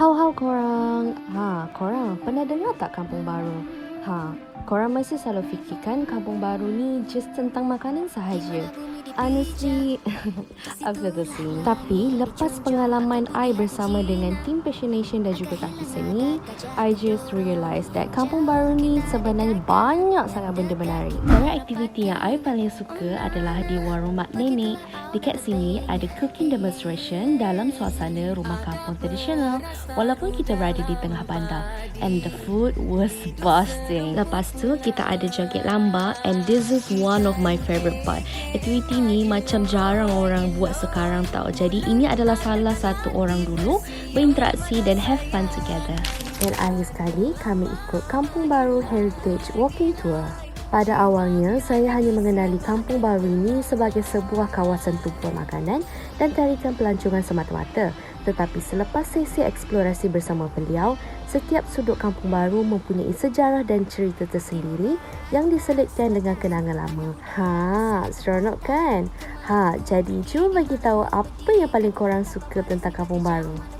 Hau-hau korang. Korang pernah dengar tak kampung baru? Korang mesti selalu fikirkan kampung baru ni just tentang makanan sahaja. Honestly, I've never seen. Tapi lepas pengalaman I bersama dengan tim Passionation dan juga kaki seni, I just realised that kampung baru ni sebenarnya banyak sangat benda menarik. Cara aktiviti yang I paling suka adalah di warung Mak Nenek. Dekat sini ada cooking demonstration dalam suasana rumah kampung tradisional walaupun kita berada di tengah bandar. And the food was busting. Lepas tu kita ada joget lamba, and this is one of my favourite part. Aktiviti ni macam jarang orang buat sekarang tau. Jadi ini adalah salah satu orang dulu berinteraksi dan have fun together. Dan akhir sekali kami ikut Kampung Baru Heritage Walking Tour. Pada awalnya, saya hanya mengenali kampung baru ini sebagai sebuah kawasan tumpuan makanan dan tarikan pelancongan semata-mata. Tetapi selepas sesi eksplorasi bersama beliau, setiap sudut kampung baru mempunyai sejarah dan cerita tersendiri yang diselitkan dengan kenangan lama. Seronok kan? Jadi cuba bagi tahu apa yang paling korang suka tentang kampung baru.